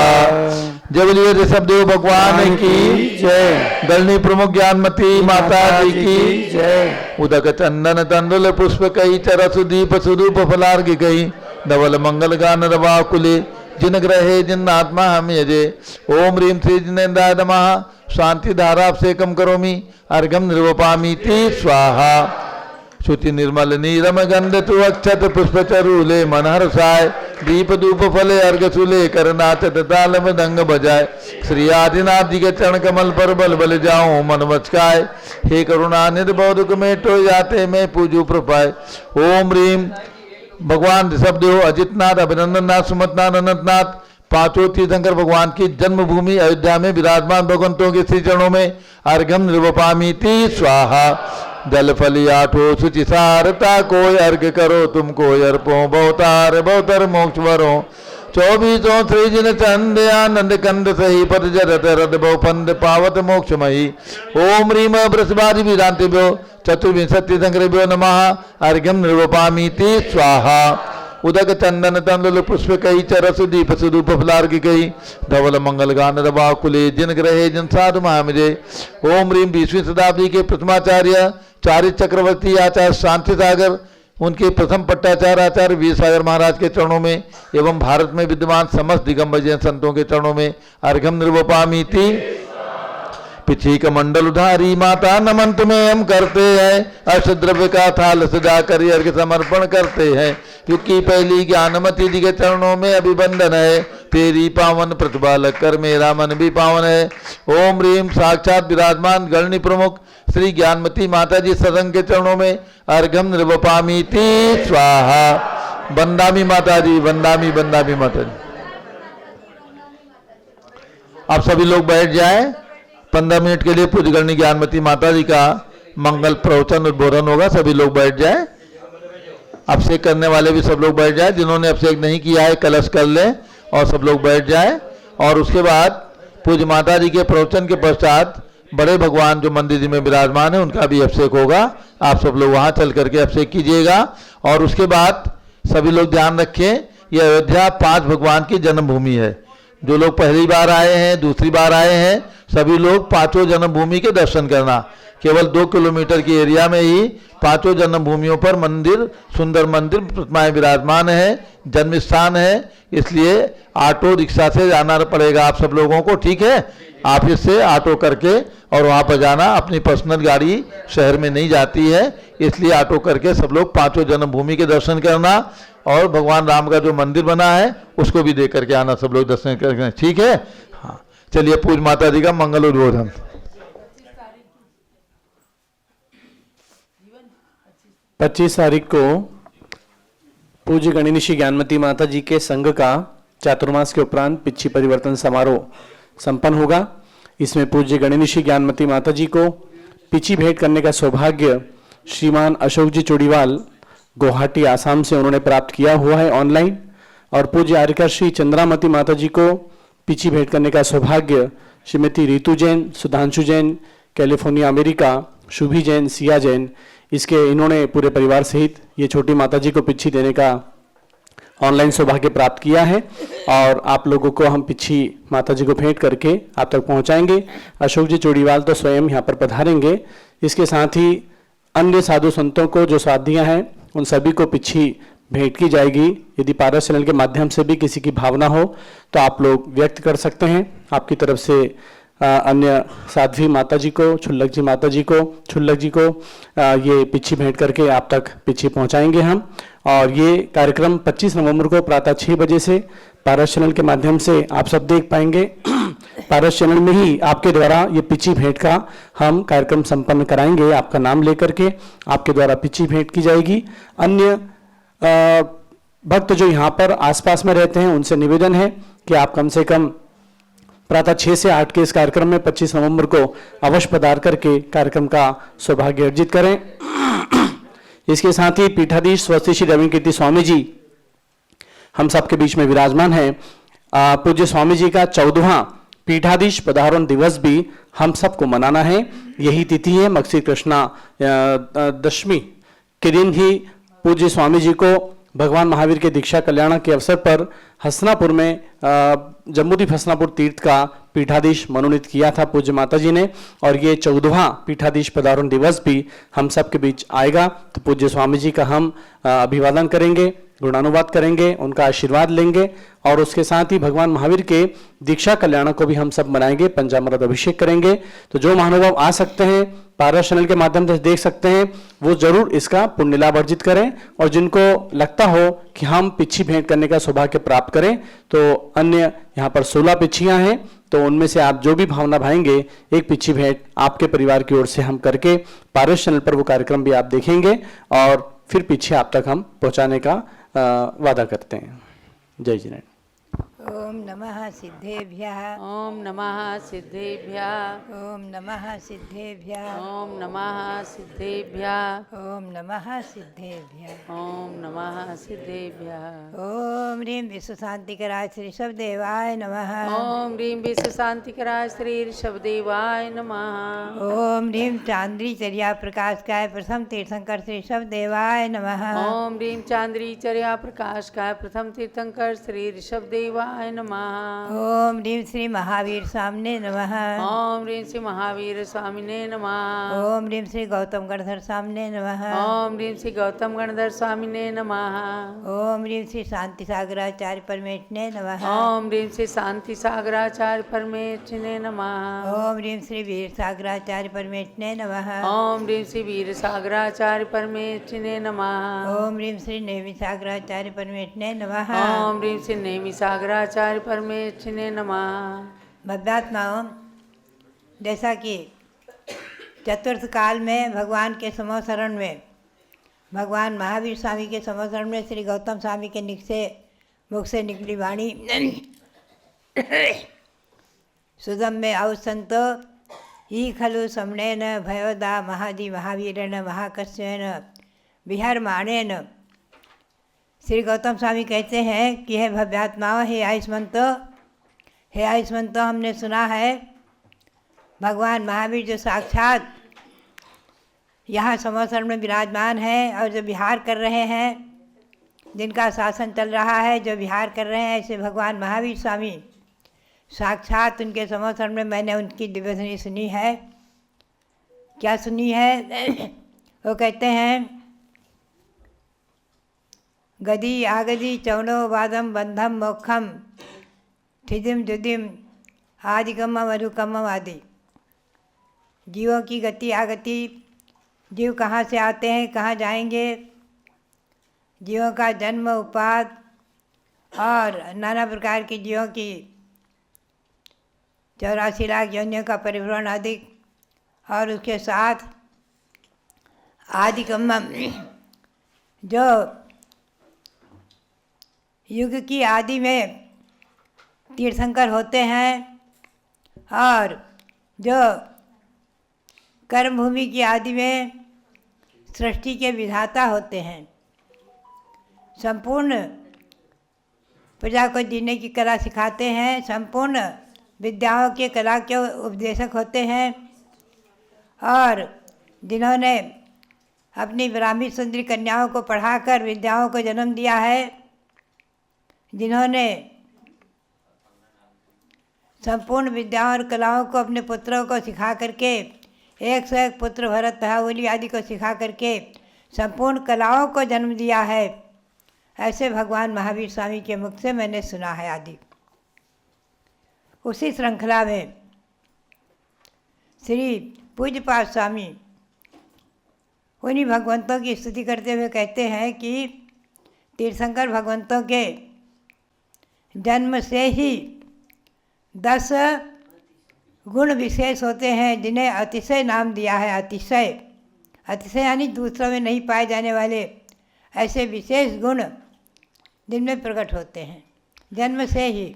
जय बोलिए ऋषभदेव भगवान की जय। दलनी प्रमुख ज्ञानमती माता जी की जय। उदक चंदन तंडुल पुष्प कई चरसु दीप सुरूप फलार्घ गई धवल मंगल गान रवा कुले जिन ग्रहे जिन आत्मा हम यजे। ओम ह्रीं श्री जिनेन्द्राय नमः शांति धाराभिषेकम करोमि अर्घम निर्वपामि ति स्वाहा। शुचि निर्मल नीरम गंध तु अक्षत पुष्प चरूले मनहर्षाय दीप धूप फले अर्घ सुले करनाचत ताल मृदंग बजाय श्री आदिनाथ जी के चरण कमल पर बल बल जाऊं मन बचकाय हे करुणा निधि बौद्धक मेटो जाते मैं पूजू प्रपाय। ओम ह्रीं भगवान ऋषभदेव अजितनाथ अभिनंदननाथ सुमतनाथ अनंतनाथ पांचों तीर्थंकर भगवान की जन्मभूमि अयोध्या में विराजमान भगवंतों के श्री चरणों में अर्घम निर्वपामि ति स्वाहा। जल फली आठो सुचि सारता कोई अर्घ करो तुम कोई अर्पो बहुतार बहुतर मोक्ष वरो 24 श्री जिन चंद आनंद कंद सही पद जरत रद बहुपंद पावत मोक्ष मही। ओम ह्रीं बृहस्पति वीरांतिभ्यो चतुर्विंशति संग्रभ्यो नमः अर्घ्यम निर्वपामि ति स्वाहा। उदक चंदन तंडुल पुष्प कई चरसु दीप सुरूप फलार्घ गई धवल मंगल गान रवा कुले जिन ग्रहे जिन साधु महामिजे। ओम ह्रीं 20वीं शताब्दी के प्रथमाचार्य चारित चक्रवर्ती आचार्य शांति सागर उनके प्रथम पट्टाचार्य आचार्य वीर सागर महाराज के चरणों में एवं भारत में विद्यमान समस्त दिगंबर जैन संतों के चरणों में अर्घम निर्वपामि ति। पिछी कमंडल उधारी माता नमन तुम्हें हम करते हैं। अष्टद्रव्य का थाल सजा कर अर्घ्य समर्पण करते हैं। क्योंकि पहली ज्ञानमती जी के चरणों में अभिवंदन है। तेरी पावन प्रतिभा लगकर मेरा मन भी पावन है। ओम ह्रीम साक्षात विराजमान गणनी प्रमुख श्री ज्ञानमती माता जी सदन के चरणों में अर्घम निर्वपामीति स्वाहा। वंदामी माता जी, वंदामी वंदामी माता जी। आप सभी लोग बैठ जाएं। 15 मिनट के लिए पूज्य गणनी ज्ञानमती माता जी का मंगल प्रवचन उद्बोधन होगा। सभी लोग बैठ जाएं। अभिषेक करने वाले भी सब लोग बैठ जाएं। जिन्होंने अभिषेक नहीं किया है कलश कर लें और सब लोग बैठ जाएं। और उसके बाद पूज्य माता जी के प्रवचन के पश्चात बड़े भगवान जो मंदिर में विराजमान है उनका भी अभिषेक होगा। आप सब लोग वहां चल करके अभिषेक कीजिएगा। और उसके बाद सभी लोग ध्यान रखें, यह अयोध्या 5 भगवान की जन्मभूमि है। जो लोग पहली बार आए हैं, दूसरी बार आए हैं, सभी लोग 5 जन्मभूमि के दर्शन करना। केवल 2 किलोमीटर की एरिया में ही 5 जन्मभूमियों पर मंदिर, सुंदर मंदिर प्रतिमाएं विराजमान है, जन्म स्थान है। इसलिए ऑटो रिक्शा से जाना पड़ेगा आप सब लोगों को, ठीक है। आप इससे ऑटो करके और वहाँ पर जाना। अपनी पर्सनल गाड़ी शहर में नहीं जाती है, इसलिए ऑटो करके सब लोग 5 जन्मभूमि के दर्शन करना। और भगवान राम का जो मंदिर बना है उसको भी देख करके आना सब लोग दर्शन करके, ठीक है। हाँ, चलिए पूज्य माता जी का मंगल उद्बोधन। 25 तारीख को पूज्य गणनी श्री ज्ञानमती माता जी के संघ का चातुर्मास के उपरांत पिछी परिवर्तन समारोह संपन्न होगा। इसमें पूज्य गणनी श्री ज्ञानमती माता जी को पिछी भेंट करने का सौभाग्य श्रीमान अशोक जी चोड़ीवाल गुवाहाटी आसाम से उन्होंने प्राप्त किया हुआ है ऑनलाइन। और पूज्य आर्यकर श्री चंद्रामती माता जी को पिछी भेंट करने का सौभाग्य श्रीमती रितु जैन, सुधांशु जैन, कैलिफोर्निया अमेरिका, शुभी जैन, सिया जैन, इसके इन्होंने पूरे परिवार सहित ये छोटी माता जी को पिछी देने का ऑनलाइन सौभाग्य प्राप्त किया है। और आप लोगों को हम पिछी माता जी को भेंट करके आप तक पहुंचाएंगे। अशोक जी चोड़ीवाल तो स्वयं यहाँ पर पधारेंगे। इसके साथ ही अन्य साधु संतों को जो साधियाँ हैं उन सभी को पिछी भेंट की जाएगी। यदि पारस चैनल के माध्यम से भी किसी की भावना हो तो आप लोग व्यक्त कर सकते हैं। आपकी तरफ से अन्य साध्वी माता जी को, छुल्लक जी माता जी को, छुल्लक जी को ये पिछी भेंट करके आप तक पिछी पहुंचाएंगे हम। और ये कार्यक्रम 25 नवंबर को प्रातः 6 बजे से पारस चैनल के माध्यम से आप सब देख पाएंगे। पारस चैनल में ही आपके द्वारा ये पिछी भेंट का हम कार्यक्रम संपन्न कराएंगे। आपका नाम लेकर के आपके द्वारा पिछी भेंट की जाएगी। अन्य भक्त जो यहाँ पर आसपास में रहते हैं उनसे निवेदन है कि आप कम से कम प्रातः 6 से 8 के इस कार्यक्रम में 25 नवंबर को अवश्य पधार करके कार्यक्रम का सौभाग्य अर्जित करें। इसके साथ ही पीठाधीश स्वस्ति श्री रवि कीर्ति स्वामी जी हम सबके बीच में विराजमान हैं। पूज्य स्वामी जी का 14वां पीठाधीश पधारोहण दिवस भी हम सबको मनाना है। यही तिथि है मक्षी कृष्णा दशमी के दिन ही पूज्य स्वामी जी को भगवान महावीर के दीक्षा कल्याण के अवसर पर हसनापुर में जम्बूद्वीप हसनापुर तीर्थ का पीठाधीश मनोनीत किया था पूज्य माता जी ने। और ये 14वां पीठाधीश पधारोहण दिवस भी हम सबके बीच आएगा। तो पूज्य स्वामी जी का हम अभिवादन करेंगे, गुणानुवाद करेंगे, उनका आशीर्वाद लेंगे। और उसके साथ ही भगवान महावीर के दीक्षा कल्याण को भी हम सब मनाएंगे, पंचामृत अभिषेक करेंगे। तो जो महानुभाव आ सकते हैं, पारस चैनल के माध्यम से देख सकते हैं, वो जरूर इसका पुण्य लाभ अर्जित करें। और जिनको लगता हो कि हम पिछी भेंट करने का सौभाग्य प्राप्त करें, तो अन्य यहाँ पर 16 पिछियां हैं, तो उनमें से आप जो भी भावना भाएंगे एक पिछी भेंट आपके परिवार की ओर से हम करके पारस चैनल पर वो कार्यक्रम भी आप देखेंगे और फिर पीछे आप तक हम पहुंचाने का वादा करते हैं। जय जिनेन्द्र। ओम नमः सिद्धेभ्यः। ओम नमः सिद्धेभ्यः। ओम नमः सिद्धेभ्यः। ओम नमः सिद्धेभ्यः। ओम नमः सिद्धेभ्यः। ओम नमः सिद्धेभ्यः। ओम ह्रीं विश्व शांतिकराय श्री शबदेवाय नमः। ओम ह्रीं विश्व शांतिकराय श्री ऋषभदेवाय नमः। ओम ह्रीं चांद्री चर्या प्रकाशकाय प्रथम तीर्थंकर श्री शबदेवाय नमः। ओम ह्रीं चांद्री चर्या प्रकाशकाय प्रथम तीर्थंकर श्री ऋषभदेवाय सदाशिवाय नमः। ओम ह्रीं श्री महावीर स्वामिने नमः। ओम ह्रीं श्री महावीर स्वामिने नमः। ओम ह्रीं श्री गौतम गणधर स्वामिने नमः। ओम ह्रीं श्री गौतम गणधर स्वामिने नमः। ओम ह्रीं श्री शांति सागराचार्य परमेश्वरने नमः। ओम ह्रीं श्री शांति सागराचार्य परमेश्वरने नमः। ओम ह्रीं श्री वीर सागराचार्य परमेश्वरने नमः। ओम ह्रीं श्री वीर सागराचार्य परमेश्वरने नमः। ओम ह्रीं श्री नेमि सागराचार्य परमेश्वरने नमः। ओम ह्रीं श्री नेमि सागराचार्य परमेश्वरने नमः। भव्यात्माओं, जैसा कि चतुर्थ काल में भगवान के समोसरण में, भगवान महावीर स्वामी के समोसरण में श्री गौतम स्वामी के मुख से निकली वाणी सुदम में औसंतो ही खलु समणेन भयोदा महादि महावीरेण महाकस्येन विहरमाणेन। श्री गौतम स्वामी कहते हैं कि हे भव्यात्माओं, हे आयुष्मंतो, हमने सुना है भगवान महावीर जो साक्षात यहाँ समोसरण में विराजमान है और जो विहार कर रहे हैं, जिनका शासन चल रहा है, जो विहार कर रहे हैं, ऐसे भगवान महावीर स्वामी साक्षात उनके समोसरण में मैंने उनकी दिव्यवाणी सुनी है। क्या सुनी है? वो कहते हैं, गदी आगदी चौनो वादम बंधम मोक्षम ठिदिम जुदिम आदिगमम अनुकमम आदि। जीवों की गति आगति, जीव कहाँ से आते हैं, कहाँ जाएंगे, जीवों का जन्म, उपाद और नाना प्रकार के जीवों की 84 लाख योनियों का परिभ्रमण आदि, और उसके साथ आदिगमम, जो युग की आदि में तीर्थंकर होते हैं और जो कर्मभूमि की आदि में सृष्टि के विधाता होते हैं, संपूर्ण प्रजा को जीने की कला सिखाते हैं, संपूर्ण विद्याओं के कला के उपदेशक होते हैं, और जिन्होंने अपनी ब्राह्मी सुंदरी कन्याओं को पढ़ाकर विद्याओं को जन्म दिया है, जिन्होंने संपूर्ण विद्याओं और कलाओं को अपने पुत्रों को सिखा करके 101 पुत्र भरत भाहुबली आदि को सिखा करके संपूर्ण कलाओं को जन्म दिया है, ऐसे भगवान महावीर स्वामी के मुख से मैंने सुना है आदि। उसी श्रृंखला में श्री पूज्यपाद स्वामी उन्हीं भगवंतों की स्तुति करते हुए कहते हैं कि तीर्थंकर भगवंतों के जन्म से ही 10 गुण विशेष होते हैं, जिन्हें अतिशय नाम दिया है। अतिशय यानी दूसरों में नहीं पाए जाने वाले ऐसे विशेष गुण जिनमें प्रकट होते हैं। जन्म से ही,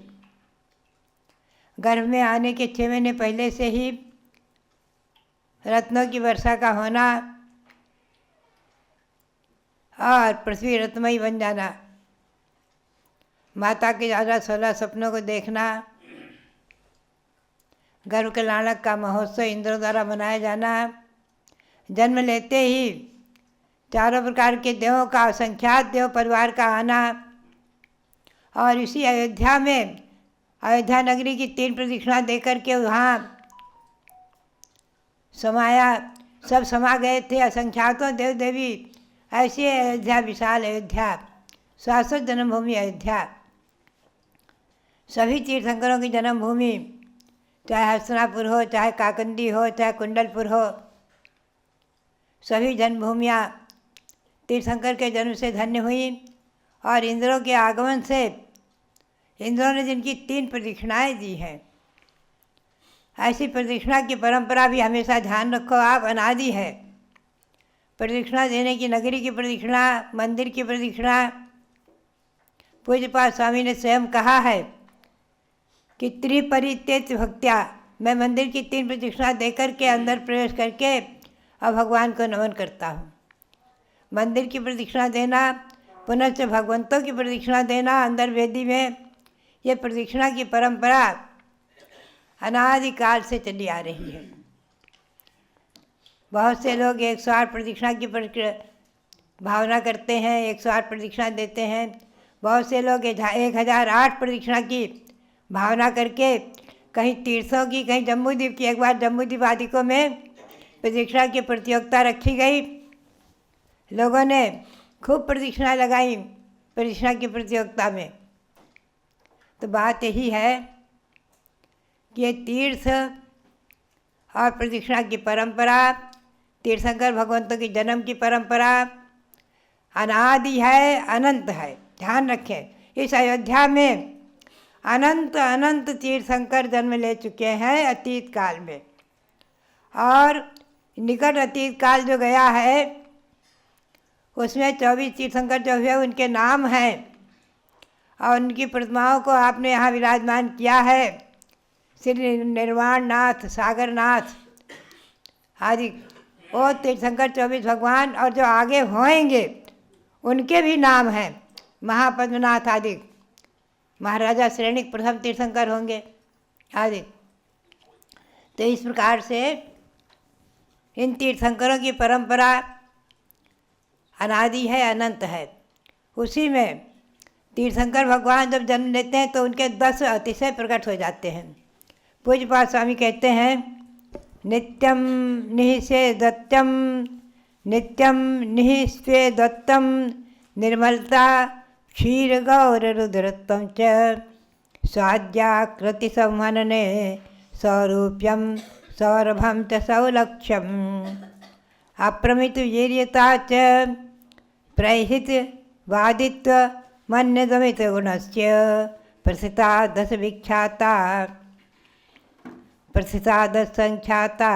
गर्भ में आने के 6 महीने पहले से ही रत्नों की वर्षा का होना और पृथ्वी रत्नमयी बन जाना, माता के 16 सपनों को देखना, गर्भ के लालक का महोत्सव इंद्रों द्वारा मनाया जाना, जन्म लेते ही चारों प्रकार के देवों का, असंख्यात देव परिवार का आना, और इसी अयोध्या में अयोध्या नगरी की 3 प्रदक्षिणा देकर के वहाँ सब समा गए थे असंख्यातों देव देवी। ऐसी अयोध्या, विशाल अयोध्या, शाश्वत जन्मभूमि अयोध्या, सभी तीर्थंकरों की जन्मभूमि, चाहे हस्तिनापुर हो, चाहे काकंदी हो, चाहे कुंडलपुर हो, सभी जन्मभूमियाँ तीर्थंकर के जन्म से धन्य हुई। और इंद्रों के आगमन से, इंद्रों ने जिनकी 3 प्रदक्षिणाएँ दी हैं, ऐसी प्रदक्षिणा की परंपरा भी हमेशा ध्यान रखो आप, अनादि है। प्रदक्षिणा देने की, नगरी की प्रदक्षिणा, मंदिर की प्रदक्षिणा, पूज्यपाद स्वामी ने स्वयं कहा है कि त्रिपरित्येत भक्त्या, मैं मंदिर की 3 प्रदक्षिणा देकर के अंदर प्रवेश करके और भगवान को नमन करता हूँ। मंदिर की प्रदक्षिणा देना, पुनः से भगवंतों की प्रदक्षिणा देना अंदर वेदी में, ये प्रदक्षिणा की परंपरा अनादिकाल से चली आ रही है। बहुत से लोग 108 प्रदक्षिणा की भावना करते हैं, 108 प्रदक्षिणा देते हैं। बहुत से लोग 1008 प्रदक्षिणा की भावना करके कहीं तीर्थों की, कहीं जम्बूद्वीप की। एक बार जम्बूद्वीप आदिकों में प्रदक्षिणा की प्रतियोगिता रखी गई। लोगों ने खूब प्रदक्षिणा लगाई प्रदक्षिणा की प्रतियोगिता में। तो बात यही है कि ये तीर्थ और प्रदक्षिणा की परंपरा, तीर्थंकर भगवंतों की जन्म की परंपरा अनादि है, अनंत है। ध्यान रखें, इस अयोध्या में अनंत अनंत तीर्थंकर जन्म ले चुके हैं अतीत काल में, और निकट अतीत काल जो गया है उसमें 24 तीर्थंकर जो हुए उनके नाम हैं और उनकी प्रतिमाओं को आपने यहाँ विराजमान किया है। श्री निर्वाणनाथ, सागरनाथ आदि वो तीर्थंकर 24 भगवान, और जो आगे होंगे उनके भी नाम हैं। महापद्मनाथ आदि महाराजा श्रेणिक प्रथम तीर्थंकर होंगे आदि। तो इस प्रकार से इन तीर्थंकरों की परंपरा अनादि है, अनंत है। उसी में तीर्थंकर भगवान जब जन्म लेते हैं तो उनके 10 अतिशय प्रकट हो जाते हैं। पूज्यपाद स्वामी कहते हैं, नित्यम निःसे दत्तम, नित्यम निःस्वे दत्तम, निर्मलता क्षीर गौर रुद्रत्वं च, स्वाद्याकृति संहनने सौरूप्यम सौरभम च सौलक्ष्यम, अप्रमित वीर्यता च प्रहित वादित्व मन्यदमित गुणस्य, प्रसिता 10 विख्याता, प्रसिता 10 संख्याता,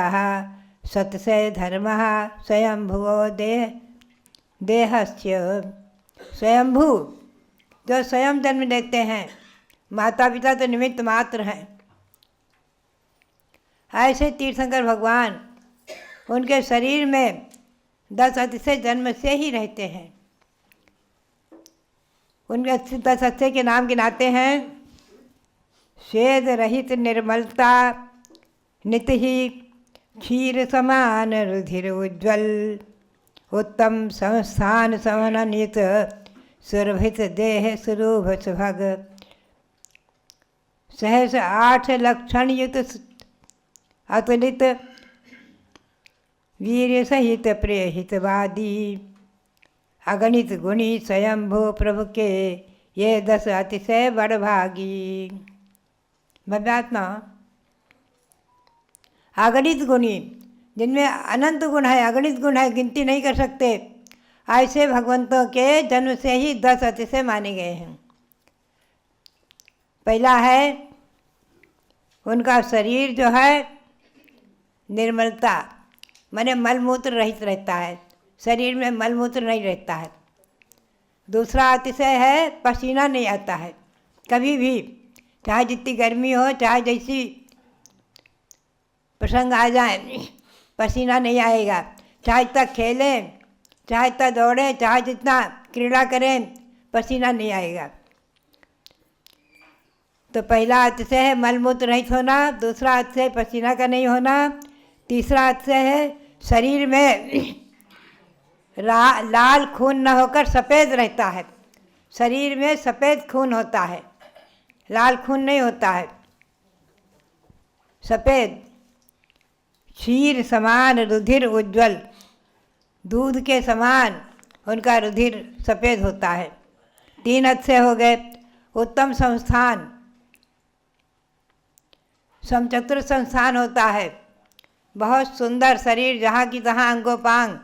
सतसे धर्मः स्वयंभुवो देहस्य। स्वयंभू जो स्वयं जन्म लेते हैं, माता पिता तो निमित्त मात्र हैं। ऐसे तीर्थंकर भगवान उनके शरीर में 10 अतिशय जन्म से ही रहते हैं। उनके 10 अतिशय के नाम गिनाते हैं, स्वेद रहित निर्मलता, नित ही क्षीर समान रुधिर उज्ज्वल, उत्तम संस्थान समन्वित सुरभित देह सुरूभ सुभग, सहस 8 लक्षण युक्त अतुलित वीर सहित प्रेहितवादी, अगणित गुणी स्वयंभू प्रभु के ये 10 अतिशय बड़भागी। भव्यात्मा अगणित गुणी, जिनमें अनंत गुण है, अगणित गुण है, गिनती नहीं कर सकते, ऐसे भगवंतों के जन्म से ही 10 अतिशय माने गए हैं। पहला है उनका शरीर जो है निर्मलता, माने मलमूत्र रहित रहता है, शरीर में मलमूत्र नहीं रहता है। दूसरा अतिशय है पसीना नहीं आता है कभी भी, चाहे जितनी गर्मी हो, चाहे जैसी प्रसंग आ जाए, पसीना नहीं आएगा। चाहे इतना खेलें, चाहे इतना दौड़ें, चाहे जितना क्रीड़ा करें, पसीना नहीं आएगा। तो पहला अतिशय है मलमूत्र रहित होना, दूसरा अतिशय पसीना का नहीं होना, तीसरा अतिशय है शरीर में लाल खून न होकर सफ़ेद रहता है। शरीर में सफ़ेद खून होता है, लाल खून नहीं होता है, सफ़ेद। क्षीर समान रुधिर उज्ज्वल, दूध के समान उनका रुधिर सफ़ेद होता है। 3 अतिशय हो गए। उत्तम संस्थान, समचतुर संस्थान होता है, बहुत सुंदर शरीर, जहाँ की तहाँ अंगोपांग,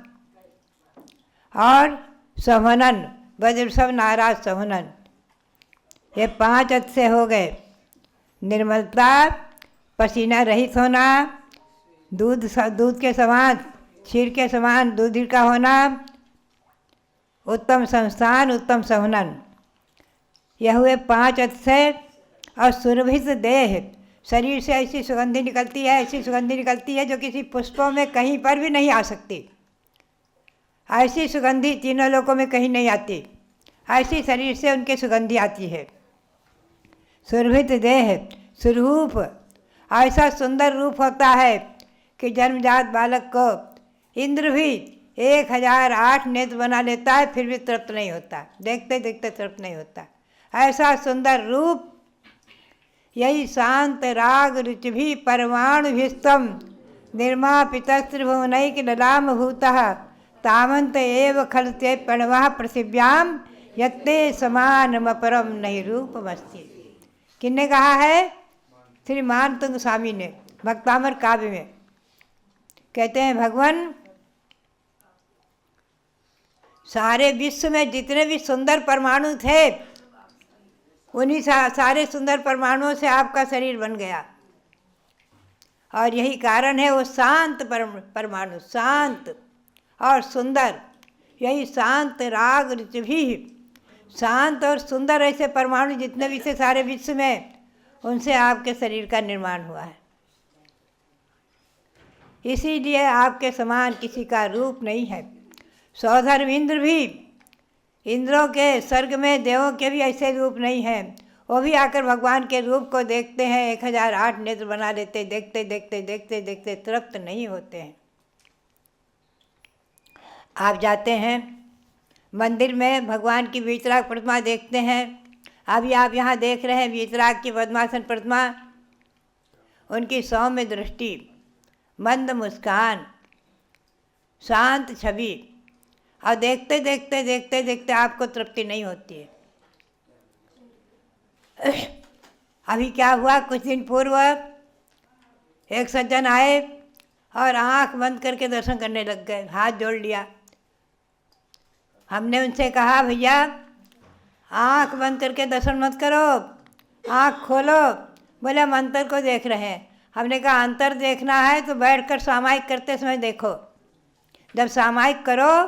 और संहनन, वज्र सब नाराज संहनन, ये 5 अतिशय हो गए। निर्मलता, पसीना रहित होना, दूध के समान, क्षीर के समान दूध का होना, उत्तम संस्थान, उत्तम संहनन, यह हुए 5 अतिशय। और सुरभित देह, शरीर से ऐसी सुगंधी निकलती है, ऐसी सुगंधी निकलती है जो किसी पुष्पों में कहीं पर भी नहीं आ सकती। ऐसी सुगंधी तीनों लोकों में कहीं नहीं आती, ऐसी शरीर से उनकी सुगंधी आती है। सुरभित देह, स्वरूप, ऐसा सुंदर रूप होता है कि जन्मजात बालक को इंद्र भी 1008 नेत्र बना लेता है, फिर भी तृप्त नहीं होता, देखते देखते तृप्त नहीं होता। ऐसा सुंदर रूप, यही शांत राग रुचि भी परमाणु भिस्तम निर्मापितस्त्र भुवनैक ललाम भूतः तावंत एव खलते प्रणवः पृथिव्याम यत्ते समानमपरम नहीं रूपमस्ति। किसने कहा है? श्री मानतुंग स्वामी ने भक्तामर काव्य में कहते हैं, भगवान सारे विश्व में जितने भी सुंदर परमाणु थे उन्हीं सारे सुंदर परमाणुओं से आपका शरीर बन गया, और यही कारण है वो शांत परमाणु, शांत और सुंदर, यही शांत राग रुचि भी शांत और सुंदर ऐसे परमाणु जितने भी थे सारे विश्व में, उनसे आपके शरीर का निर्माण हुआ है। इसीलिए आपके समान किसी का रूप नहीं है। सौधर्म इंद्र भी, इंद्रों के स्वर्ग में देवों के भी ऐसे रूप नहीं हैं, वो भी आकर भगवान के रूप को देखते हैं, 1008 नेत्र बना लेते, देखते देखते देखते देखते तृप्त नहीं होते हैं। आप जाते हैं मंदिर में, भगवान की वीतराग प्रतिमा देखते हैं। अभी आप यहाँ देख रहे हैं वीतराग की पद्मासन प्रतिमा, उनकी सौम्य दृष्टि, मंद मुस्कान, शांत छवि, और देखते देखते देखते देखते आपको तृप्ति नहीं होती है। अभी क्या हुआ, कुछ दिन पूर्व एक सज्जन आए और आंख बंद करके दर्शन करने लग गए, हाथ जोड़ लिया। हमने उनसे कहा, भैया आंख बंद करके दर्शन मत करो, आंख खोलो। बोले हम अंतर को देख रहे हैं। हमने कहा अंतर देखना है तो बैठकर सामायिक करते समय देखो। जब सामायिक करो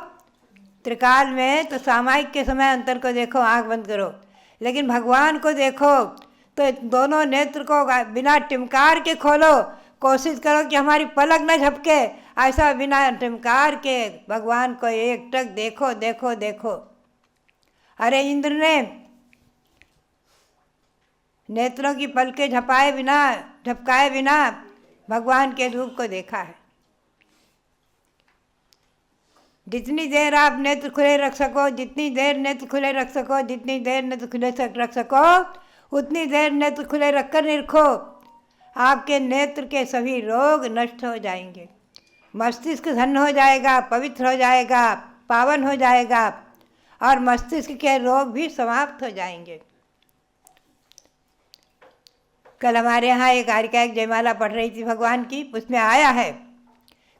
त्रिकाल में तो सामायिक के समय अंतर को देखो, आंख बंद करो। लेकिन भगवान को देखो तो दोनों नेत्र को बिना टिमकार के खोलो, कोशिश करो कि हमारी पलक न झपके, ऐसा बिना टिमकार के भगवान को एकटक देखो देखो देखो। अरे इंद्र ने नेत्रों की पलकें झपकाए बिना भगवान के रूप को देखा है। जितनी देर आप नेत्र खुले रख सको, जितनी देर नेत्र खुले रख सको, जितनी देर नेत्र खुले रख सको, उतनी देर नेत्र खुले रखकर निरखो। आपके नेत्र के सभी रोग नष्ट हो जाएंगे, मस्तिष्क धन्य हो जाएगा, पवित्र हो जाएगा, पावन हो जाएगा, और मस्तिष्क के रोग भी समाप्त हो जाएंगे। कल हमारे यहाँ एक आरिका एक जयमाला पढ़ रही थी भगवान की, उसमें आया है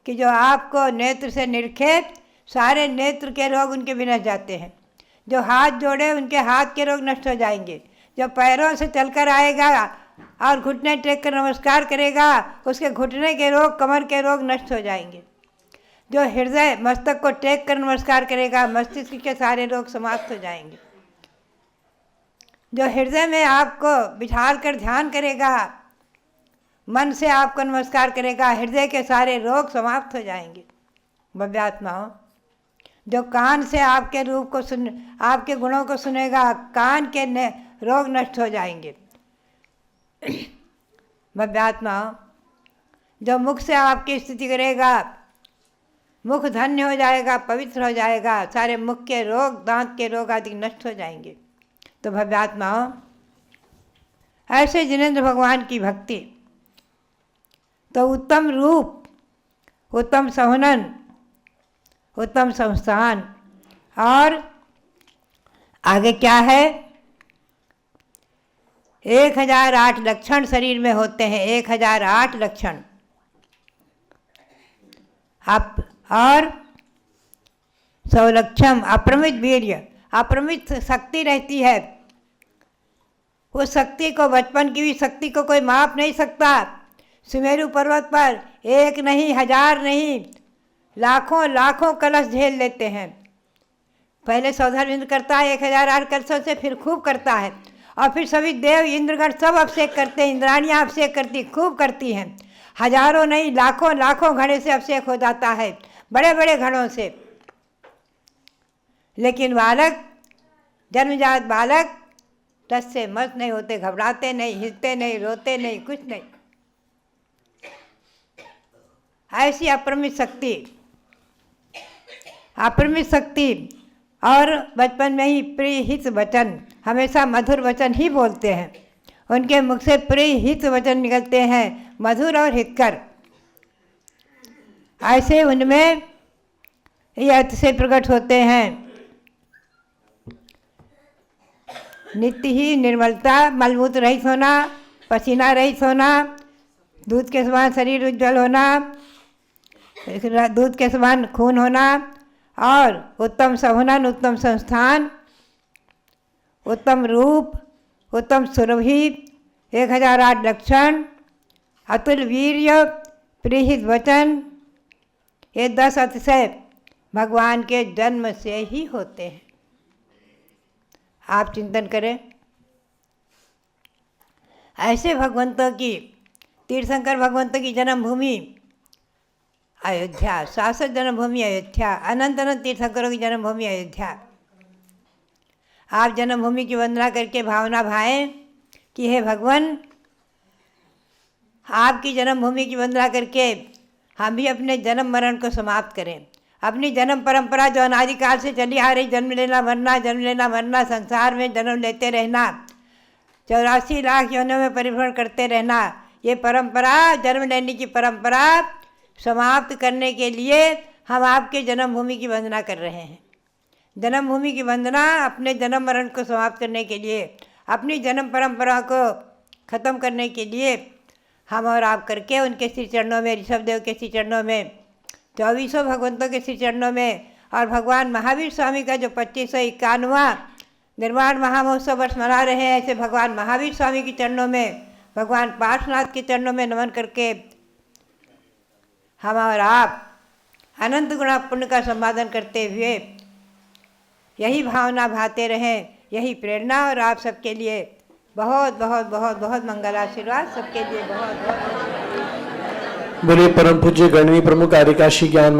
कि जो आपको नेत्र से निरखे सारे नेत्र के रोग उनके भी नष्ट जाते हैं। जो हाथ जोड़े उनके हाथ के रोग नष्ट हो जाएंगे। जो पैरों से चलकर आएगा और घुटने टेक कर नमस्कार करेगा उसके घुटने के रोग, कमर के रोग नष्ट हो जाएंगे। जो हृदय मस्तक को टेक कर नमस्कार करेगा मस्तिष्क के सारे रोग समाप्त हो जाएंगे। जो हृदय में आपको बिठाल कर ध्यान करेगा, मन से आपको नमस्कार करेगा, हृदय के सारे रोग समाप्त हो जाएंगे। भव्यात्माओं, जो कान से आपके रूप को आपके गुणों को सुनेगा, कान के रोग नष्ट हो जाएंगे। भव्यात्माओं, जो मुख से आपकी स्तुति करेगा, मुख धन्य हो जाएगा, पवित्र हो जाएगा, सारे मुख के रोग, दांत के रोग आदि नष्ट हो जाएंगे। तो भव्यात्माओं, ऐसे जिनेंद्र भगवान की भक्ति, तो उत्तम रूप, उत्तम संहनन, उत्तम संस्थान, और आगे क्या है, 1008 लक्षण शरीर में होते हैं, 1008 लक्षण। आप और 100 लक्षम अप्रमित वीर्य, अप्रमित शक्ति रहती है। उस शक्ति को, बचपन की भी शक्ति को कोई माप नहीं सकता। सुमेरु पर्वत पर एक नहीं, 1000 नहीं, लाखों लाखों कलश झेल लेते हैं। पहले सौधर्म करता है 1008 कलशों से, फिर खूब करता है, और फिर सभी देव इंद्रगण सब अभिषेक करते हैं, इंद्राणियाँ अभिषेक करती, खूब करती हैं। हजारों नहीं, लाखों लाखों घड़े से अभिषेक हो जाता है, बड़े बड़े घड़ों से। लेकिन बालक, जन्मजात बालक टस से मस्त नहीं होते, घबराते नहीं, हिलते नहीं, रोते नहीं, कुछ नहीं। ऐसी अपरिमित शक्ति, अपरिमित शक्ति और बचपन में ही प्रिय हित वचन, हमेशा मधुर वचन ही बोलते हैं। उनके मुख से प्रिय हित वचन निकलते हैं, मधुर और हितकर। ऐसे उनमें ये अर्थ से प्रकट होते हैं। नित्य ही निर्मलता, मलमूत्र रहित होना, पसीना रहित होना, दूध के समान शरीर उज्जवल होना, दूध के समान खून होना, और उत्तम सहुनन, उत्तम संस्थान, उत्तम रूप, उत्तम सुरभि, 1008 लक्षण, अतुल वीर्य, प्रीहित वचन, ये 10 अतिशय भगवान के जन्म से ही होते हैं। आप चिंतन करें। ऐसे भगवंतों की, तीर्थंकर भगवंतों की जन्मभूमि अयोध्या, शाश्वत जन्मभूमि अयोध्या, अनंत अनंत तीर्थंकरों की जन्मभूमि अयोध्या। आप जन्मभूमि की वंदना करके भावना भाएं कि हे भगवान, आपकी जन्मभूमि की वंदना करके हम भी अपने जन्म मरण को समाप्त करें। अपनी जन्म परंपरा जो अनादिकाल से चली आ रही, जन्म लेना मरना, जन्म लेना मरना, संसार में जन्म लेते रहना, 84 लाख योनियों में परिभ्रमण करते रहना, ये परंपरा, जन्म लेने की परंपरा समाप्त करने के लिए हम आपके जन्मभूमि की वंदना कर रहे हैं। जन्मभूमि की वंदना अपने जन्म मरण को समाप्त करने के लिए, अपनी जन्म परंपरा को ख़त्म करने के लिए हम और आप करके उनके श्री चरणों में, ऋषभदेव के श्री चरणों में, 2400 भगवंतों के श्री चरणों में, और भगवान महावीर स्वामी का जो 2551वां निर्वाण महामहोत्सव वर्ष मना रहे हैं, ऐसे भगवान महावीर स्वामी के चरणों में, भगवान पार्श्वनाथ के चरणों में नमन करके हम और आप अनंत गुणा पुण्य का संपादन करते हुए यही भावना भाते रहें, यही प्रेरणा। और आप सबके लिए बहुत बहुत बहुत बहुत मंगल आशीर्वाद, सबके लिए बहुत बहुत। बोलिए परम पूज्य गणवी प्रमुख आर्य काशी ज्ञान